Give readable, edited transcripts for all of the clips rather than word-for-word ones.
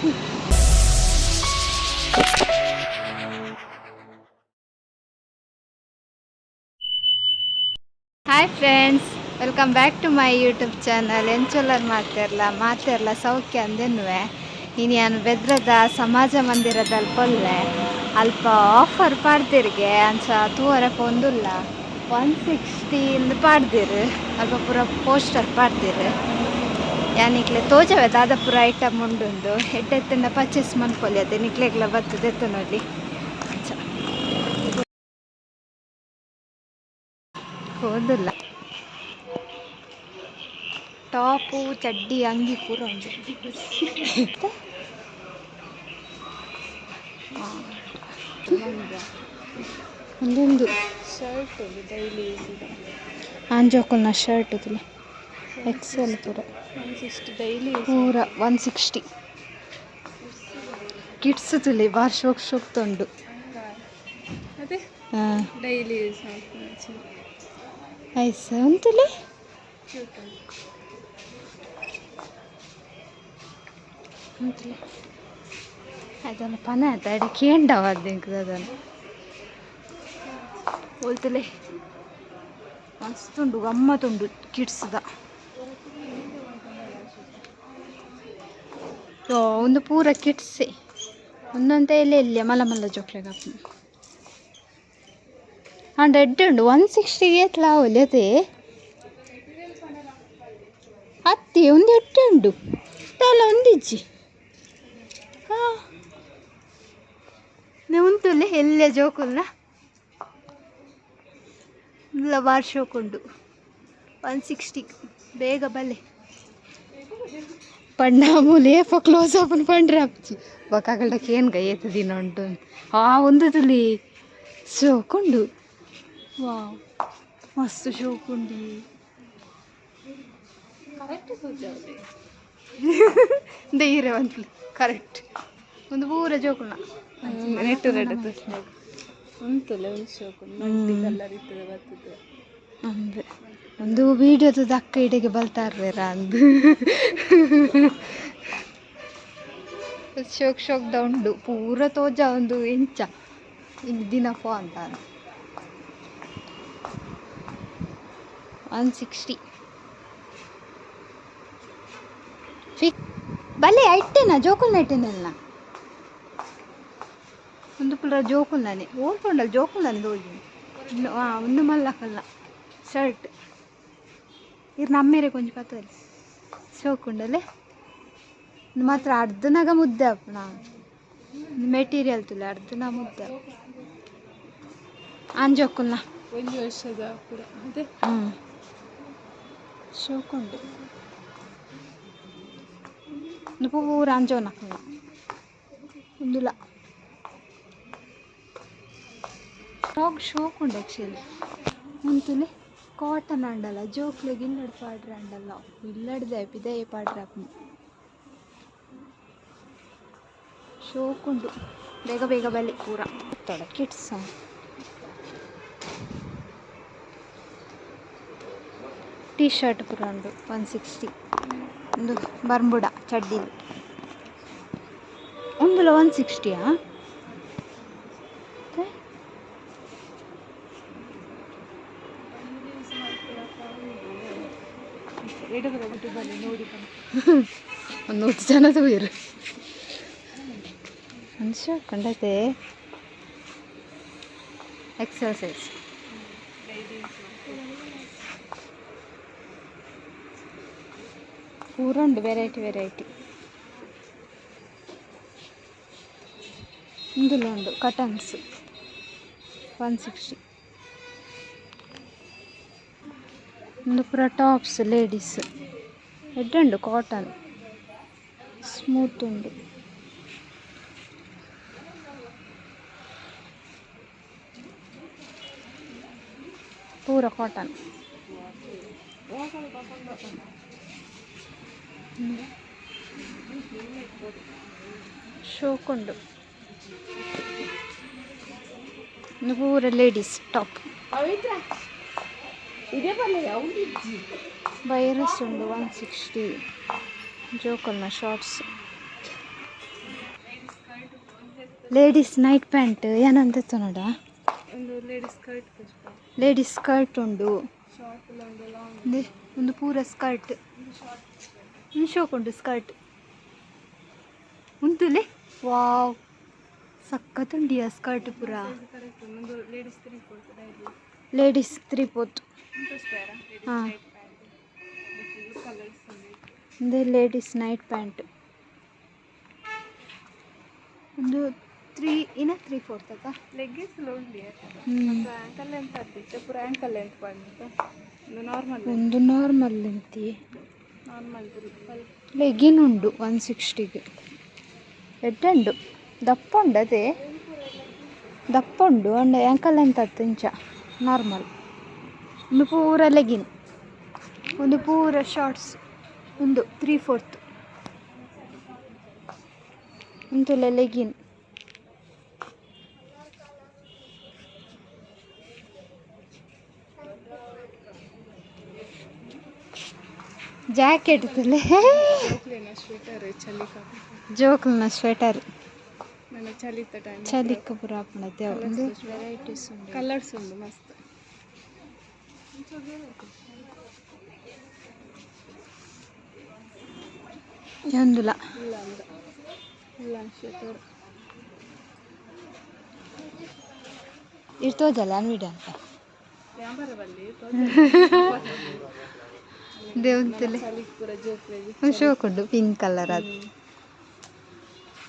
Hi friends, welcome back to my YouTube channel. ಎಂಚೊಲ್ಲರ್ ಮಾತೆರ್ಲ ಸೌಖ್ಯ ಅಂದೆನ್ನುವೆ. ಇನ್ನು ನಾನು ಬೆದ್ರದ ಸಮಾಜ ಮಂದಿರದಲ್ಲಿ ಕೊಲ್ಲೆ ಅಲ್ಪ ಆಫರ್ ಪಾಡ್ದಿರ್ಗೆ ಅಂಚ ತೂವರೆ ಪೊಂದುಲ್ಲ 160 ಪಾಡ್ದಿರು ಅಲ್ಪ ಪೂರ ಪೋಸ್ಟರ್ ಪಾಡ್ದಿರು. ಯಾನಿಕ್ಲೆ ತೋಜವೆ ದಾದ ಪೂರ ಐಟಮ್ ಉಂಡು ಎಡ್ಡೆತ್ತಿಂದ ಪರ್ಚೇಸ್ ಮನ್ಪೊಲಿ ಅದೇ ನಿಕ್ಲೆಗ್ಲ ಬರ್ತದೆ ಎತ್ತು ನೋಡಿ. ಹೋದಿಲ್ಲ ಟಾಪು ಚಡ್ಡಿ ಅಂಗಿ ಪೂರ ಉಂಟು. ಒಂದೊಂದು ಶರ್ಟ್ ಡೈಲಿ ಆಂಜೋಕಲ್ನ ಶರ್ಟ್ ತುಲ ಎಕ್ಸೆಲ್ ಪೂರ 160 ಡೈಲಿ ಪೂರ 160 ಕಿಡ್ಸ್ ತುಲಿ ಬಾರ್ ಶೋಕ್ ತೊಂಡು ಅದೇ ಡೈಲಿ ಯೂಸ್ ಐಸ ಉಂತುಲೆ ಅಂತಲೇ ಅದನ್ನು ಪನ ಆಯ್ತು ಅಡಿ ಕೇಂಡವಾದ್ದಿಂಕ್ ಅದನ್ನು ಹೋಲ್ತಲೇ ಮಸ್ತುಂಡು ಗಮ್ಮತ್ತುಂಡು ಕಿಡ್ಸ್ದ. ಒಂದು ಪೂರ ಕಿಡ್ಸೆ ಒಂದೊಂದ ಎಲ್ಲಿ ಮಲ್ಲ ಜೋಕ್ಲೆಗ ರೆಡ್ ಉಂಡು 160 ಏತ್ಲ ಅವಲಿ ಅದೇ ಅತ್ತಿ ಒಂದು ಎಟ್ಟುಂಡು ತಲ ಒಂದಿಜ್ಜಿ ಉಂತುಲೆ ಎಲ್ಲೆ ಜೋಕುಲ್ನ ಇಲ್ಲ ಬಾರ್ ಶೋಕುಂಡು 160 ಬೇಗ ಬಲೆ ಪಂಡಾಮೂಲೆ ಕ್ಲೋಸ್ ಅಪ್ ಪಂಡ್ರೆ ಅಪ್ಚಿ ಬೊಕ್ಕಗಳ್ದಕ್ಕೆ ಏನು ಗೈಯತ್ತು ದಿನ ಉಂಟು ಒಂದು ತುಲಿ ಶೋಕುಂಡು. ವಾವ್ ಮಸ್ತ್ ಶೋಕುಂಡಿ ಧೈರ್ಯ ಅಂತಲಿ ಕರೆಕ್ಟ್ ಒಂದು ಪೂರ ಜೋಕುಲ್ನ ನೆಟ್ಟು ರೆಡ್ ಉಂಟುಲೆ ಒಂದು ಶೋಕುಂಡು ಕಲ್ಲರ್ ಇರ್ತದೆ ಬರ್ತದೆ ಅಂದ್ರೆ ಒಂದು ವೀಡಿಯೋದ ದಕ್ಕ ಇಡೆಗೆ ಬಲ್ತಾರ್ವೇರ ಅಂದು ಶೋಕ್ದ ಉಂಡು ಪೂರ ತೋಜ ಒಂದು ಇಂಚ ಇನ್ನು ದಿನ ಫೋ ಅಂತ 160 ಬಲೆ ಐಟೇನ ಜೋಕುಲ್ನ ಐಟೇನಲ್ಲ ಒಂದು ಪುರ ಜೋಕುಲ್ನೇ ಓಡ್ಕೊಂಡಲ್ಲ ಜೋಕುಲ್ನೇ ಹೋಗಿ ಒಂದು ಮಲ್ಲಕಲ್ಲ ಶರ್ಟ್ ಇರ್ ನಮ್ಮೇರೆ ಕೊಂಚ ಪತ್ತಲ್ಲಿ ಶೋಕುಂಡಲ್ಲೇ ಮಾತ್ರ ಅರ್ಧನಾಗ ಮುದ್ದೆ ಅಪ್ಪನ ಮೆಟೀರಿಯಲ್ ತುಲ ಅರ್ಧನ ಮುದ್ದೆ ಅಂಜೋಕುಲ್ನ ಒಂದು ವರ್ಷದ ಪೂರ ಅದೇ ಶೋಕುಂಡು ಪೂರ ಅಂಜೋನಕಲ್ಲ ಒಂದುಲ ಶೋಕುಂಡು ಆ್ಯಕ್ಚುಲಿ ಮುಂತುಲೆ ಕಾಟನ್ ಅಂಡಲ್ಲ ಜೋಕ್ಲೆಗೆ ಇಲ್ಲಡ್ ಪಾಡ್ರೆ ಅಂಡಲ್ಲ ಇಲ್ಲಡ್ದೆ ಪಿದೇ ಪಾಡ್ರೆ ಅಪ್ಪ ಶೋಕುಂಡು ಬೇಗ ಬೇಗ ಬಲೆ ಪೂರ ತೊಡ ಕಿಡ್ಸ್ ಟೀ ಶರ್ಟ್ ಪೂರ ಉಂಡು 160 ಒಂದು ಬರ್ಮುಡ ಚಡ್ಡಿ ಒಂದುಲ 160 ನೋಡಿ ಒಂದು 100 ಜನದ ಬೇರು ಮನುಷ್ಯ ಕಂಡೈತೆ ಎಕ್ಸರ್ಸೈಸ್ ಪೂರ ಉಂಡು ವೆರೈಟಿ ಇಂದುಲ ಉಂಡು ಕಟನ್ಸ್ 160 ಒಂದು ಪೂರ ಟಾಪ್ಸ್ ಲೇಡೀಸ್ ಎಡ್ಡುಂಡು ಕಾಟನ್ ಸ್ಮೂತ್ ಉಂಡು ಪೂರ ಕಾಟನ್ ಶೋಕುಂಡು ಪೂರ ಲೇಡೀಸ್ ಟಾಪ್ ಬೈರಸ್ ಉಂಡು 160 ಜೋಕಲ್ನ ಶಾರ್ಟ್ಸ್ ಲೇಡೀಸ್ ನೈಟ್ ಪ್ಯಾಂಟ್ ಏನಂತ ನೋಡ. ಒಂದು ಲೇಡೀಸ್ ಸ್ಕರ್ಟ್ ಲೇಡೀಸ್ ಸ್ಕರ್ಟ್ ಉಂಡು. ಶಾರ್ಟ್ ಒಂದು ಲಾಂಗ್ ಒಂದು ಪೂರ ಸ್ಕರ್ಟ್ ಒಂದು ಶೋಕುಂಡು ಸ್ಕರ್ಟ್ ಉಂಟುಲೆ. ವಾವ್ ಸಕ್ಕತ್ತುಂಡಿಯ ಸ್ಕರ್ಟ್ ಪೂರ. ಒಂದು ಲೇಡೀಸ್ 3/4 ಹಾಂ. ಒಂದು ಲೇಡೀಸ್ ನೈಟ್ ಪ್ಯಾಂಟ್ ಒಂದು 3/4 ಅಕ್ಕ. ಲೆಗ್ಗಿನ್ಸ್ ಉಂಡಿ ಆ್ಯಂಕಲ್ ಲೆಂತ್ ಅದ್ದಿತ್ತು ಪೂರ ಆ್ಯಂಕಲ್ ಲೆಂತ್ ಬಂದಿತ್ತು. ಒಂದು ನಾರ್ಮಲ್ ಲೆಂತಿ ನಾರ್ಮಲ್ ಲೆಗಿನ್ ಉಂಡು 160ಗೆ. ಎಡ್ಡುಂಡು ದಪ್ಪ ಉಂಡು ಅದೇ ದಪ್ಪ ಉಂಡು ಅಂಡ ಆ್ಯಂಕಲ್ ಲೆಂತ್ ಅತ್ತು ಇಂಚ ನಾರ್ಮಲ್. ಒಂದು ಪೂರ ಲೆಗಿನ್ ಒಂದು ಪೂರ ಶಾರ್ಟ್ಸ್ ಒಂದು 3/4 ಉಂಟುಲ್ಲ ಲೆಗಿನ್. ಜಾಕೆಟ್ ತುಲೆ ಜೋಕ್ಲನ ಸ್ವೆಟರ್ ಚಲಿಕ್ಕ ಪೂರ ಆಪಣತೆ. ಒಂದು ವೆರೈಟೀಸ್ ಉಂಡು ಕಲರ್ಸ್ ಉಂಡು ಮಸ್ತ್. ಒಂದುಲ ಇರ್ತೋದಲ್ಲ ಅನ್ವಿಡ ಅಂತ ದೇವಂತಲೆ ಶೋಕುಂಡು ಪಿಂಕ್ ಕಲರ್ ಅದು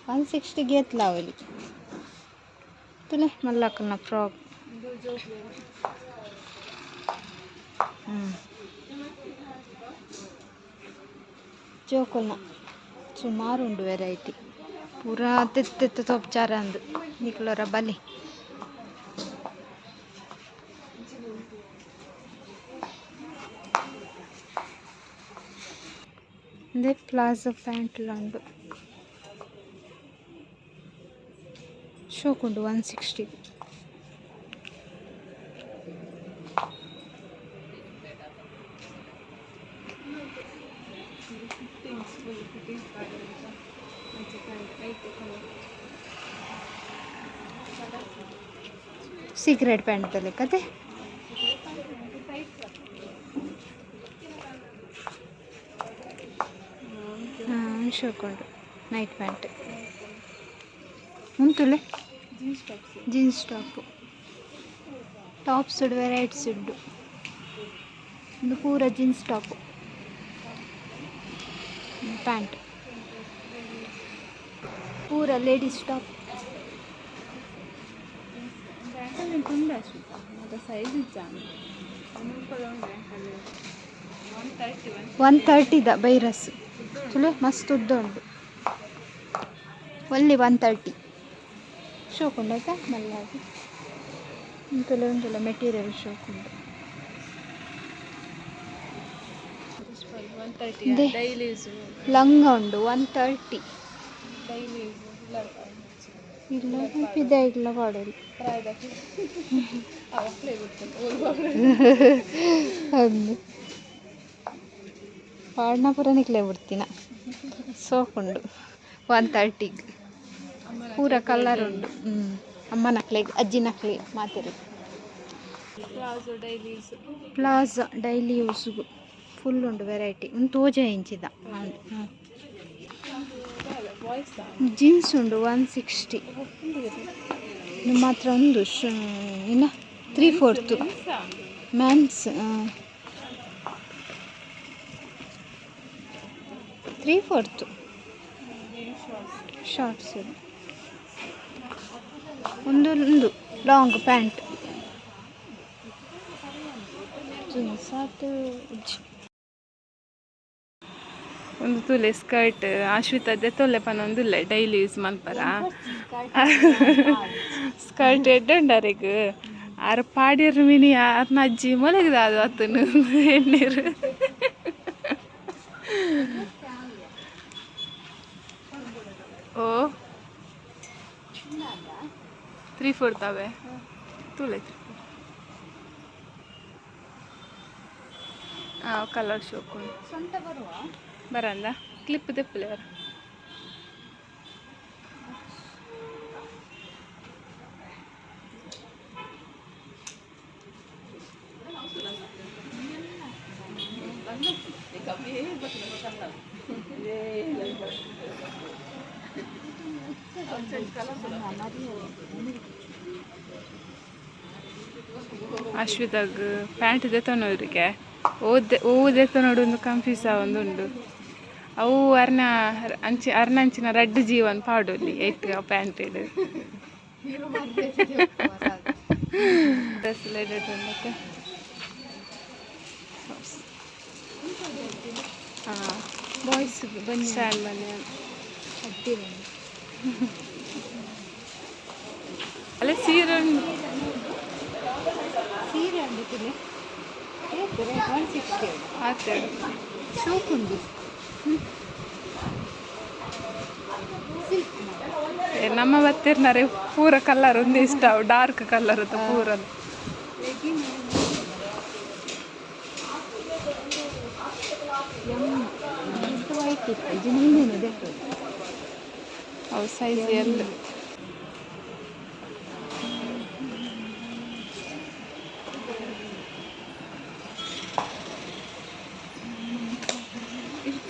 160ಗೆ ಎತ್ಲಾವಲಿ ತುಲೆ ಮಲ್ಲಕ್ಕನ ಫ್ರಾಕ್. ಜೋಕುಲ್ನ ಸುಮಾರು ಉಂಡು ವೆರೈಟಿ ಪೂರಾ ತೆತ್ತು ತೊಪ್ಚಾರ ಅಂದು ನಿಕ್ಲೋರ ಬಲಿ. ಅದೇ ಪ್ಲಾಜೋ ಪ್ಯಾಂಟ್ಲ ಉಂಡು ಶೋಕುಂಡು 160. ಸೀಕ್ರೆಟ್ ಪ್ಯಾಂಟ್ ಲೆಕ್ಕತೆ ಶೋಕುಂಡು ನೈಟ್ ಪ್ಯಾಂಟ್ ಉಂಟುಲೆ. ಜೀನ್ಸ್ ಟಾಪ್ಸ್ ಉಂಡು ವೆರೈಟೀಸ್ ಉಂಡು. ಒಂದು ಪೂರ ಜೀನ್ಸ್ ಟಾಪು ಪ್ಯಾಂಟ್ ಪೂರ ಲೇಡೀಸ್ ಟಾಪ್. ಸೈಜ್ 130 ಬೈರಸ್ ಚಲೋ ಮಸ್ತ್ ಉದ್ದ ಉಂಡು ಒಲ್ಲಿ 130 ಶೋಕುಂಡು ಆಯ್ತಾ ಮಲ್ಲಾಗಿ ಉಂಟುಲ್ಲ ಮೆಟೀರಿಯಲ್ ಶೋಕುಂಡು. ಲಂಗ ಉಂಡು 130 ಇಲ್ಲ ಇದೆ ಇಲ್ಲ ಬಾಡಲಿ ಹೌದು ಪಾಡ್ನ ಪೂರ ನಿಕ್ಲೆ ಬಿಡ್ತೀನ. ಸೋಕುಂಡು 130 ಪೂರ ಕಲರ್ ಉಂಡು. ಅಮ್ಮ ನಕ್ಲೆ ಅಜ್ಜಿ ನಕ್ಲೆ ಮಾತಿರು ಪ್ಲಾಜಾ ಡೈಲಿ ಯೂಸ್ಗು ಫುಲ್ ಉಂಡು ವೆರೈಟಿ. ಒಂದು ತೋಜ ಇಂಚಿದ ಜೀನ್ಸ್ ಉಂಡು 160 ನಿಮ್ಮ ಹತ್ರ ಒಂದು ಇನ್ನು 3/4 ಮ್ಯಾನ್ಸ್ 3/4 ಶಾರ್ಟ್ಸ್ ಒಂದು ಲಾಂಗ್ ಪ್ಯಾಂಟ್ ಜೀನ್ಸ್ ಅದು ಒಂದು ತುಲೆ ಸ್ಕರ್ಟ್ ಆಶ್ವಿತದ್ದೆ ತೊಲೆ ಪನ ಒಂದುಲ್ಲೆ ಡೈಲಿ ಯೂಸ್ ಮಲ್ಪರ ಸ್ಕರ್ಟ್ ಎಡ್ಡಂಡರಿಗ್ ಆರ ಪಾಡಿಯರ್ ಮಿನಿ ಆರ್ನ ಅಜ್ಜಿ ಮೊಲಗಿದ ಅದು ಅತ್ತನು ಎಣ್ಣೀರು ಓ 3/4 ಅವೆ ತುಲೆ ಕಲರ್ ಶೋಕು ಬರಂದ ಕ್ಲಿಪ್ ತೆಪ್ಪಲೆ ಬರ ಅಶ್ವಿತಾಗ ಪ್ಯಾಂಟ್ ದೆತ್ತನವ್ರಿಗೆ ಓದೆತ್ತ ನೋಡು ಒಂದು ಕನ್ಫ್ಯೂಸ್ ಆವೊಂದುಂಡು ಅವು ಅರ್ನಂಚಿನ ರಡ್ಡು ಜೀವನ್ ಪಾಡೋಲಿ ಎಟ್ಟು ಆ ಪ್ಯಾಂಟ್ ಇಡು ಡ್ರೆಸ್ ಮತ್ತೆ ಹಾಂ ಬಾಯ್ಸ್ ಬನ್ನಿ ಸ್ಟ್ಯಾಂಡ್ ಬನ್ನಿ ಹತ್ತಿರ ಅಲ್ಲೇ ಸೀರೆ ಸೀರೆ ಅಂದಿತ್ತಿಲ್ಲ 160 ಆತ ಶೋಕ್ ಉಂಡು ನಮ್ಮ ಬತ್ತಿರ್ನಾರೆ ಪೂರ ಕಲರ್ ಒಂದು ಇಷ್ಟ ಅವು ಡಾರ್ಕ್ ಕಲರ್ ಅದು ಪೂರ ವೈಟ್ ಇತ್ತು ಇದು ನೀನೇನು ಅವು ಸೈಜ್ ಎಲ್ಲ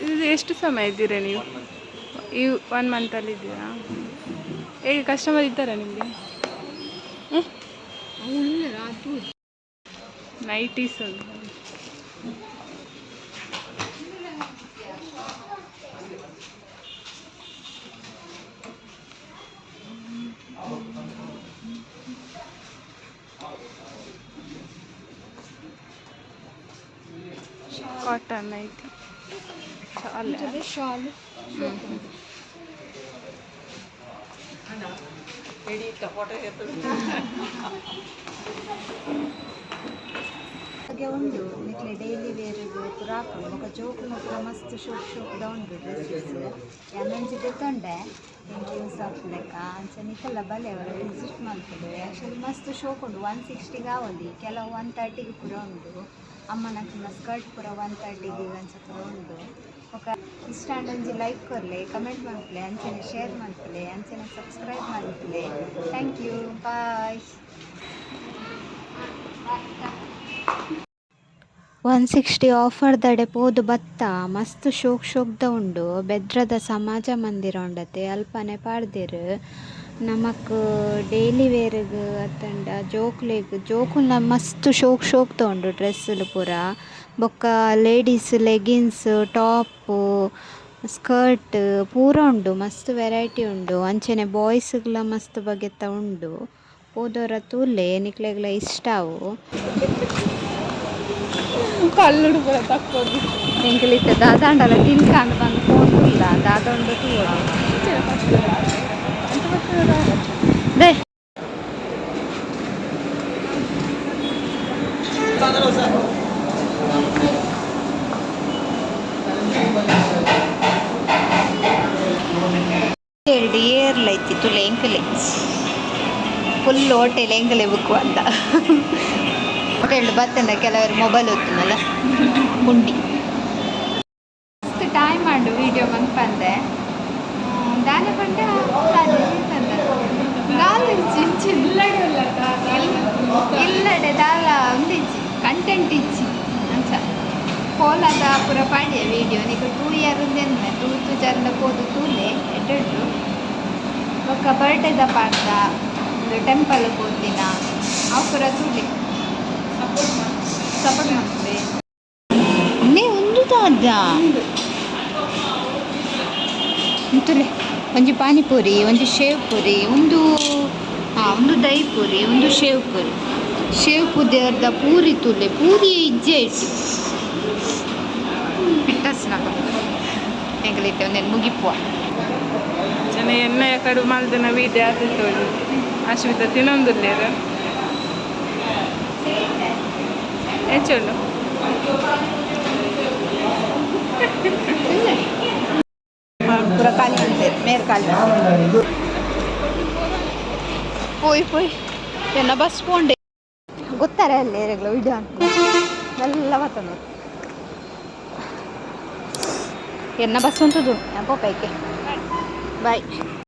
ಇದು ಎಷ್ಟು ಸಮಯ ಇದ್ದೀರಾ ನೀವು ಈ 1 ಮಂತಲ್ಲಿ ಇದ್ದೀರಾ ಹೇಗೆ ಕಸ್ಟಮರ್ ಇದ್ದಾರಾ ನಿಮಗೆ ನೈಟೀಸ್ ಉಂಟು ಕಾಟನ್ ನೈಟಿ ಶಾಲ್ ಹಾಗೆ ಉಂಡು ನಿಕ್ಲೆ ಡೈಲಿ ವೇರ್ಗೆ ಪುರಾಕೊಂಡು ఒక ಜೋಕುನ ಪೂರ ಮಸ್ತ್ ಶೋಕ್ದ ಉಂಡು ಡ್ರೆಸ್ಸಸ್ ಯಾನಂಚಿದೆ ತೊಂಡೆ ಎಂಟು ಯೂಸ್ ಹಾಕ್ಲೆಕ್ಕ ಅಂಚೆ ನಿಕ್ಕೆಲ್ಲ ಬಲೆ ಅವರು ವಿಸಿಟ್ ಮಾಡ್ತಾರೆ ಆ್ಯಕ್ಚುಲಿ ಮಸ್ತ್ ಶೋಕ್ ಉಂಡು 160ಗೆ ಆವಲಿ ಕೆಲವು 130ಗೆ ಪೂರ ಉಂಡು ಅಮ್ಮನಕ್ಕಿನ ಸ್ಕರ್ಟ್ ಪೂರ 130ಗೆ ಅಂಚ ಪೂರ ಉಂಡು ఒక ಇಷ್ಟ ಅಂಡೊಂಜಿ ಲೈಕ್ ಕೊರ್ಲೆ ಕಮೆಂಟ್ ಮಾಡ್ಲೆ ಅಂಚನೆ ಶೇರ್ ಮಾಡ್ಲೆ ಅಂಚನೆ ಸಬ್ಸ್ಕ್ರೈಬ್ ಮಾಡ್ಲೆ ಥ್ಯಾಂಕ್ ಯು ಬಾಯ್ 160 ಆಫರ್ ದಡೆ ಪೋದು ಬತ್ತ ಮಸ್ತ್ ಶೋಕ್ದ ಉಂಡು ಬೆದ್ರದ ಸಮಾಜ ಮಂದಿರ ಉಂಡತೆ ಅಲ್ಪನೆ ಪಾಡ್ದೆರ್ ನಮಕ್ ಡೈಲಿ ವೇರ್ಗ್ ಅತ್ತಂಡ ಜೋಕುಲ ಮಸ್ತ್ ಶೋಕ್ದ ಉಂಡು ಡ್ರೆಸ್ಸುಲು ಪೂರ ಬೊಕ್ಕ ಲೇಡೀಸ್ ಲೆಗಿನ್ಸ್ ಟಾಪ್ ಸ್ಕರ್ಟ್ ಪೂರ ಉಂಡು ಮಸ್ತ್ ವೆರೈಟಿ ಉಂಡು ಅಂಚನೆ ಬಾಯ್ಸ್ಗ್ಲ ಮಸ್ತ್ ಬಗೆತ ಉಂಡು ಪೋದೋರ ತೂಲೆ ನಿಕ್ಲೆಗ್ಲ ಇಷ್ಟ ಅವು ಕಲ್ಲುಡು ಪೂರ ತಕ್ಕೋದು ಎಂಕಲಿತ್ತ ದಾದಾಂಡಲ ತಿನ್ಕಾಂಡ್ ಬಂದು ಪೋಂಡುಲ್ಲ ದಾದೊಂದು ತೂರ ದೇ ಎರಡು ಏರ್ಲೈತಿ ತುಲೆ ಎಂಕಲೆ ಫುಲ್ ಹೋಟೆಲ್ ಎಂಕಲೆ ಬುಕ್ಕು ಅಂತ ಹೋಟೆಲ್ ಬತ್ತಂಡ ಕೆಲವರು ಮೊಬೈಲ್ ಓದ್ತೀನಲ್ಲ ಗುಂಡಿ ಮಸ್ತ್ ಟೈಮ್ ಮಾಡು ವಿಡಿಯೋ ಬಂದೆ ದಾನೆ ಪಂಡ ಗಾಲ ಇಲ್ಲಡೆ ದಾಲ ಉಂಡಿಚ್ಚಿ ಕಂಟೆಂಟ್ ಇಚ್ಚಿ ಅಂಚ ಕೋಲದ ಪೂರ ಪಾಡಿಯ ವಿಡಿಯೋ ನೀನು 2 ಇಯರ್ ಉಂದೆನ್ನೆ ತೂತು ಜರ್ಲ ಪೋದು ತೂಲೆ ಎಡ್ಡು ಒಕ್ಕ ಬರ್ಡೇದ ಪಾಡ್ದ ಒಂದು ಟೆಂಪಲ್ ಹೋದಿನ ಅವು ಪೂರ ತೂಲೆ ಸಪೋರ್ಟ್ ಮಾಡ್ತದೆ ಇನ್ನೇ ಒಂದು ತಾದ ಅಂತಲೇ ಒಂಜಿ ಪಾನಿಪುರಿ ಒಂಜಿ ಶೇವ್ ಪುರಿ ಒಂದು ದಹಿ ಪುರಿ ಒಂದು ಶೇವ್ ಪುದಿಯರ್ದ ಪೂರಿ ತುಲೆ ಪೂರಿ ಇಜ್ಜೆ ಇಟ್ಟು ಪಿಟ್ಟಸ್ನಾಗ ಹೆಂಗಲೈತೆ ಒಂದೇನು ಮುಗಿಪುವ ಜನ ಎಣ್ಣೆಯ ಕಡು ಮಲ್ದನ ವೀಡಿಯೋ ಆತಿತ್ತು ಅಶ್ವಿತ ತಿನ್ನೊಂದುಲ್ಲೇರು ಹೆಚ್ಚುಂಡು ಪೂರ ಖಾಲಿ ಉಂಟೆ ಮೇರೆ ಖಾಲಿ ಪೋಯ್ ಎನ್ನ ಬಸ್ ಪೋಂಡೆ ಗೊತ್ತಾರೆ ಅಲ್ಲೇ ವಿಡಿಯೋ ಅಂತ ಎಲ್ಲ ಬರ್ತದೆ ಎನ್ನ ಬಸ್ ಉಂಟದು ಪೋಪೈಕೆ ಬಾಯ್